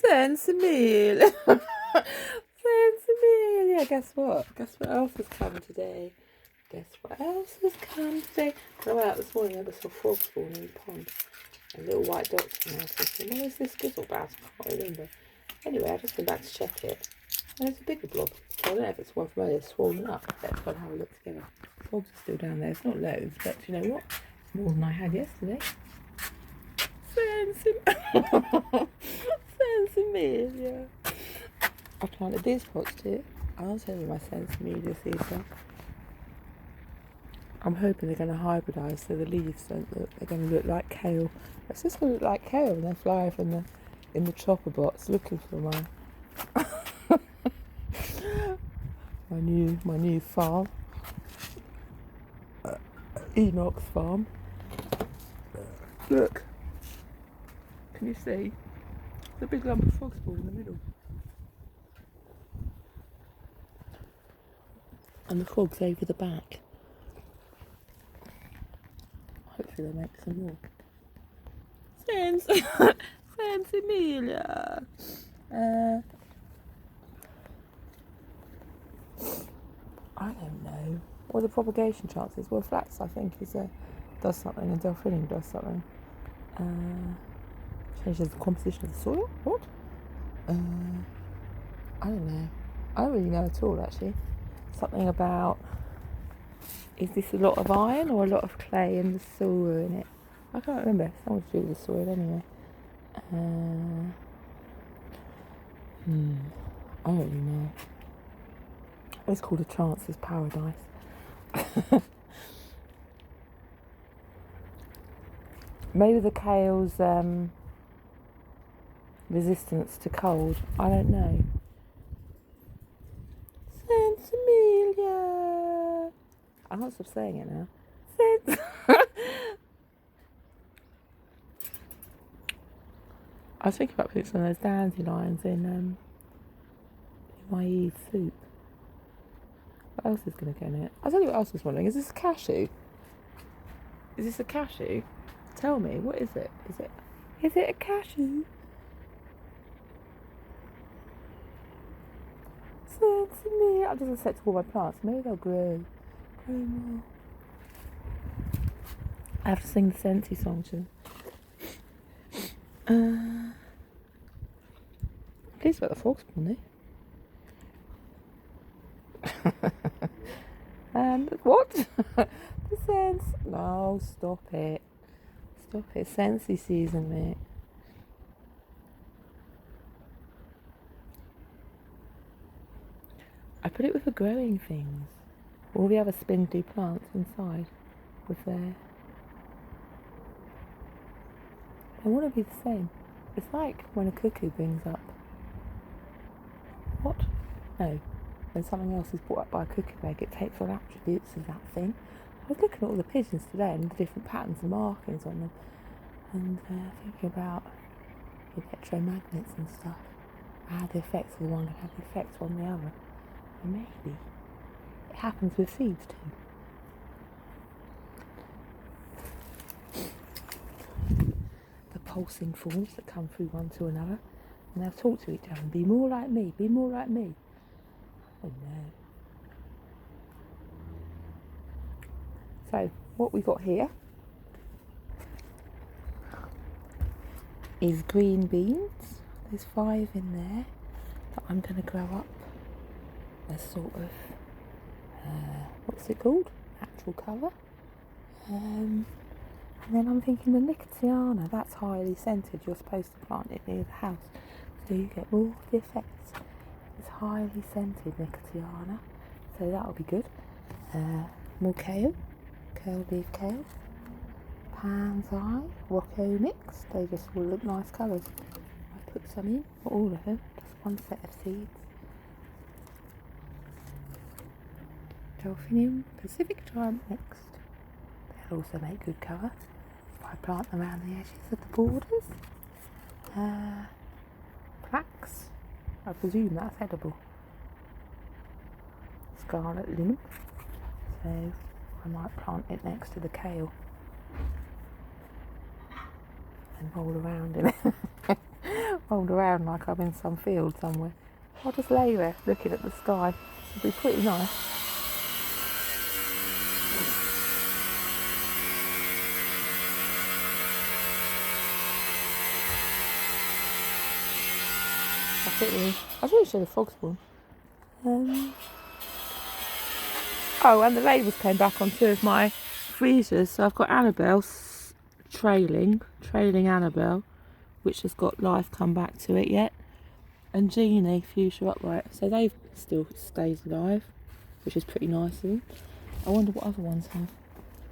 Sensimelia. Sensimelia. Guess what? Guess what else has come today? Guess what else has come today? I went out this morning, I saw frogs spawning in the pond. And little white dots came out. I was thinking, what is this good or bad? I can't remember. Anyway, I just went back to check it. And there's a bigger blob. So I don't know if it's one from earlier swollen up. Let's go and have a look together. Frogs are still down there. It's not loads, but you know what? It's more than I had yesterday. Sensimelia. I planted these pots too. I'll tell you my sensimelia seeds are. I'm hoping they're going to hybridise so the leaves don't look. They're going to look like kale. It's just going to look like kale when they fly from in the chopper box looking for my new farm, Enoch's farm. Look, can you see the big lump of frog spawn in the middle? And the frogs over the back. Hopefully they make some more. Sensimelia. I don't know. What are the propagation chances? Well, flax, I think, does something, and delphinium does something. Changes the composition of the soil. What? I don't know. I don't really know at all, actually. Something about, is this a lot of iron or a lot of clay in the soil in it? I can't remember. Something to do with the soil anyway. I don't really know. It's called a chancer's paradise. Maybe the kale's resistance to cold. I don't know. Sensimelia. I can't stop saying it now. I was thinking about putting some of those dandelions in my Eve soup. What else is going to go in it? I'll tell you what else I was wondering. Is this a cashew? Is this a cashew? Tell me, what is it? Is it a cashew? Sensimelia. I'm just going to set to all my plants. Maybe they'll grow more. I have to sing the Sensi song to them. Please about the frog spawn, And what? The sense. No, stop it. Stop it. Sensi season, mate. I put it with the growing things. All the other spindly plants inside with their. They want to be the same. It's like when a cuckoo brings up. What? No. When something else is brought up by a cuckoo egg, it takes on attributes of that thing. I was looking at all the pigeons today and the different patterns and markings on them, and thinking about the electromagnets and stuff, how the effects of the one can have the effects on the other. And maybe it happens with seeds too. The pulsing forms that come through one to another, and they'll talk to each other and be more like me, be more like me. Oh no. So what we got here is green beans. There's 5 in there that I'm going to grow up as sort of, what's it called? Natural cover. And then I'm thinking the Nicotiana, that's highly scented. You're supposed to plant it near the house so you get all the effects. It's highly scented Nicotiana, so that'll be good. More kale leaf kale, Pan's Eye, Rocco mix. They just all look nice colours. I put some in, not all of them, just one set of seeds. Delphinium Pacific Giant next. They'll also make good cover if I plant them around the edges of the borders. Flax. I presume that's edible. Scarlet Linen. So I might plant it next to the kale and roll around in it. rolled around like I'm in some field somewhere. I'll just lay there looking at the sky. It'll be pretty nice. That's it really. I was really sure the frogs spawn. Oh, and the labels came back on 2 of my freezers. So I've got Annabelle trailing Annabelle, which has got life come back to it yet. And Jeannie, Fuchsia Upright. So they've still stayed alive, which is pretty nice of them. I wonder what other ones have.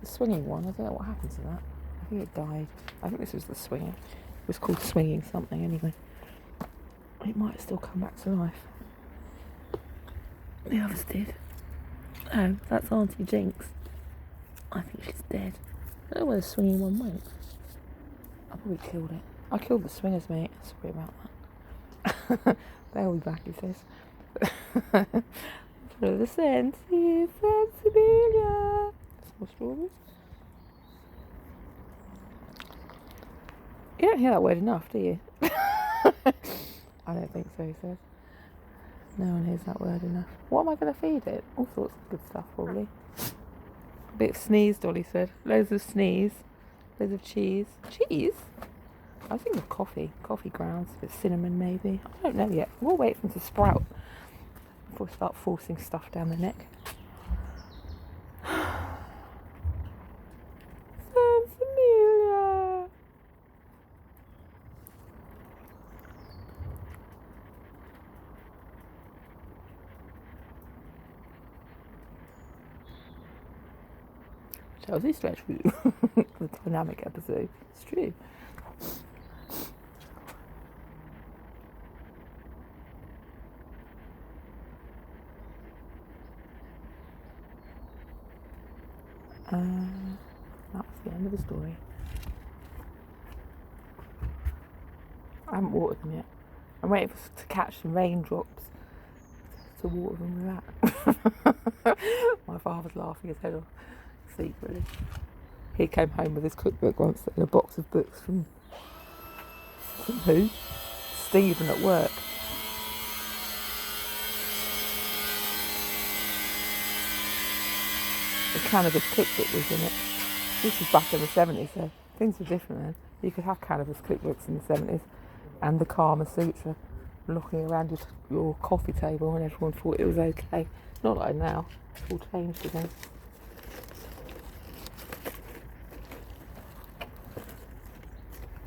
The swinging one, I don't know what happened to that. I think it died. I think this was the swinging. It was called swinging something anyway. It might still come back to life. The others did. Oh, that's Auntie Jinx. I think she's dead. I don't know where the swinging one went. I probably killed it. I killed the swingers, mate. Sorry about that. They'll be back, he says. For the sensitive sensibilia. Some strawberries. You don't hear that word enough, do you? I don't think so, he says. No one hears that word enough. What am I going to feed it? All sorts of good stuff, probably. A bit of sneeze, Dolly said. Loads of sneeze. Loads of cheese. Cheese? I was thinking of coffee. Coffee grounds. A bit of cinnamon, maybe. I don't know yet. We'll wait for them to sprout before we start forcing stuff down the neck. Amelia. Chelsea stretch for you. The dynamic episode. It's true. That's the end of the story. I haven't watered them yet. I'm waiting to catch some raindrops to water them with that. My father's laughing his head off secretly. He came home with his cookbook once and a box of books from who? Stephen at work. The cannabis cookbook was in it. This was back in the 70s, so things were different then. You could have cannabis cookbooks in the 70s and the Kama Sutra looking around your coffee table and everyone thought it was okay. Not like now. It's all changed again.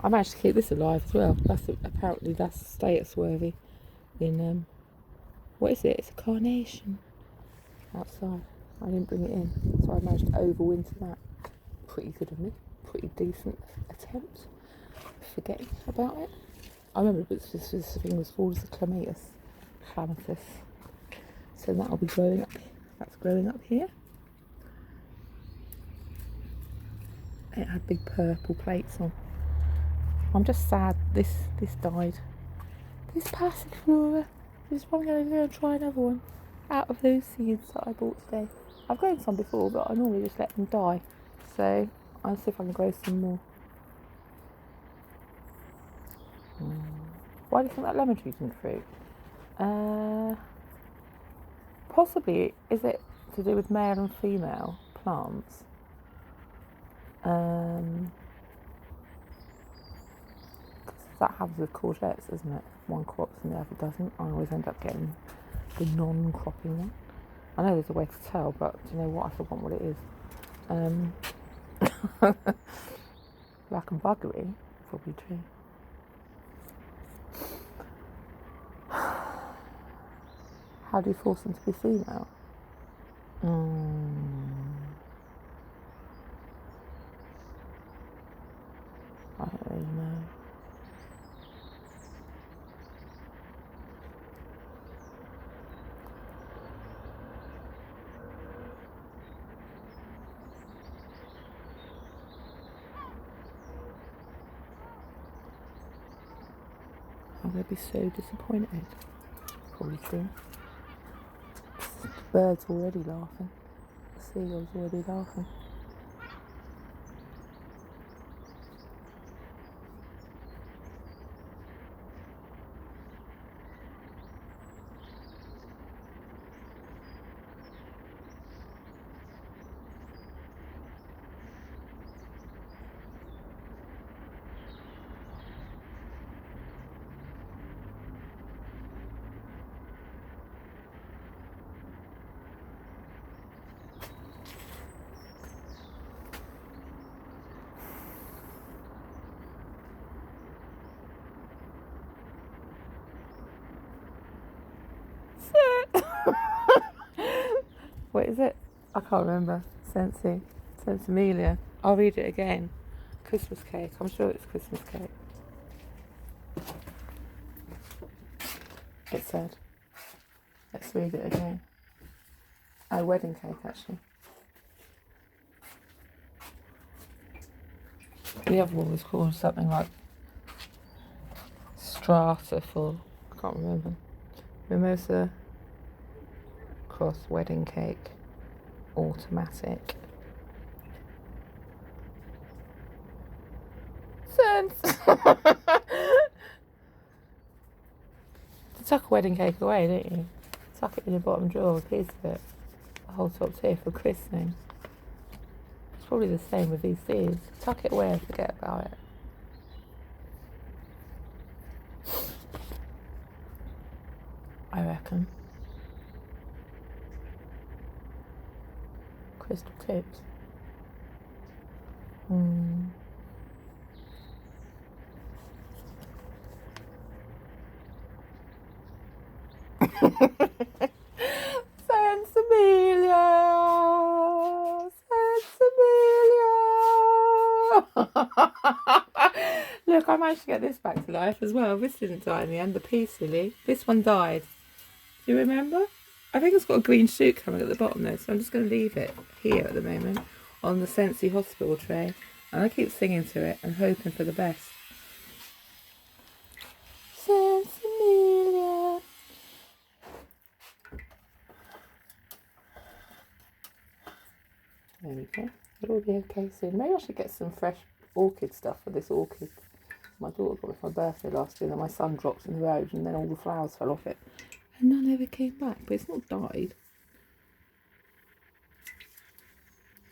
I managed to keep this alive as well. Apparently that's status worthy in what is it? It's a carnation outside. I didn't bring it in, so I managed to overwinter that. Pretty good of me. Pretty decent attempt. Forgetting about it. I remember this thing was called as a clematis. So that'll be growing up. That's growing up here. It had big purple plates on. I'm just sad this died. This passiflora. This one I'm going to go and try another one out of those seeds that I bought today. I've grown some before, but I normally just let them die. So I'll see if I can grow some more. Why do you think that lemon tree didn't fruit? Possibly, is it to do with male and female plants? That happens with courgettes, isn't it? One crops and the other doesn't. I always end up getting the non-cropping one. I know there's a way to tell, but do you know what? I forgot what it is. Black and buggery, probably true. How do you force them to be female? I don't really know. I'm going to be so disappointed. Probably true. The bird's already laughing. The seagull's already laughing. What is it? I can't remember. Sensimilia. I'll read it again. Christmas cake. I'm sure it's Christmas cake. It said. Let's read it again. Oh, wedding cake, actually. The other one was called something like Stratafull. I can't remember. Mimosa Cross wedding cake. Automatic. Sense. To tuck a wedding cake away, don't you? Tuck it in your bottom drawer, a piece of it. The whole top's here for christening. It's probably the same with these seeds. Tuck it away and forget about it. I reckon. Crystal tips. Sensimilia. Look, I managed to get this back to life as well. This didn't die in the end, the piece lily. This one died. Do you remember? I think it's got a green shoot coming at the bottom though, so I'm just going to leave it here at the moment on the Sensi hospital tray. And I keep singing to it and hoping for the best. Sensimilia. There we go. It'll be okay soon. Maybe I should get some fresh orchid stuff for this orchid. My daughter got it for my birthday last year, and then my son dropped in the road, and then all the flowers fell off it. And none ever came back, but it's not died.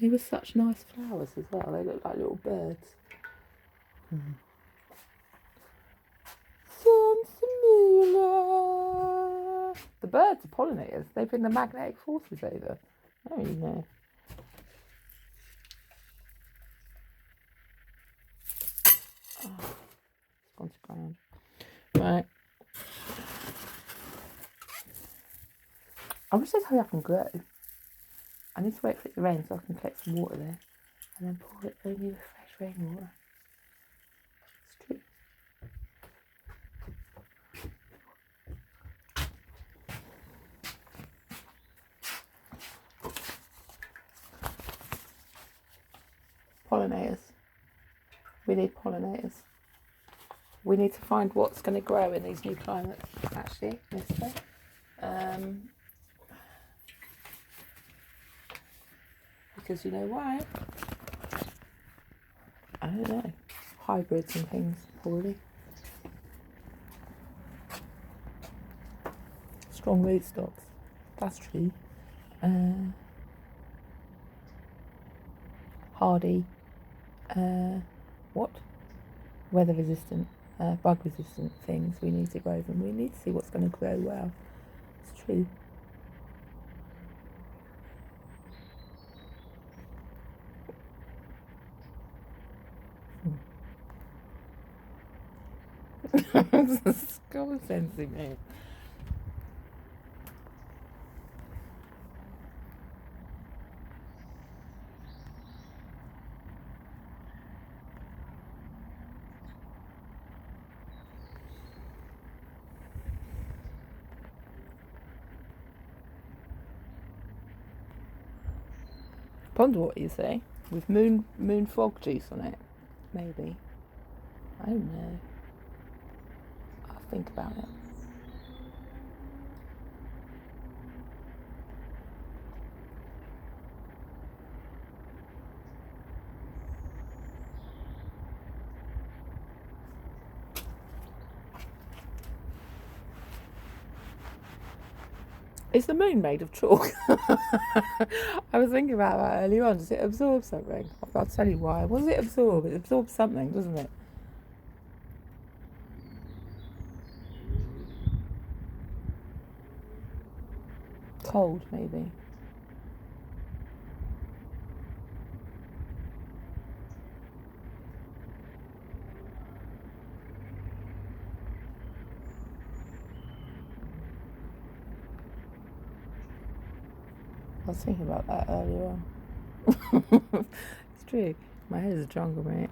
They were such nice flowers as well. They look like little birds. Sensimilia. The birds are pollinators. They bring the magnetic forces over. I don't really know. Oh, it's gone to ground. Right. I wish they'd hurry up and grow. I need to wait for it to rain so I can collect some water there and then pour it only with fresh rainwater. It's true. Pollinators. We need pollinators. We need to find what's going to grow in these new climates, actually, mister. Because you know why? I don't know. Hybrids and things, probably. Strong rootstocks. That's true. Hardy. What? Weather resistant, bug resistant things. We need to grow them. We need to see what's going to grow well. It's true. Common sensing, man. Ponder what you say. With moon frog juice on it. Maybe. I don't know. I'll think about it. Is the moon made of chalk? I was thinking about that earlier on. Does it absorb something? I'll tell you why. What does it absorb? It absorbs something, doesn't it? Cold, maybe. was thinking about that earlier on. It's true. My head is a jungle, mate.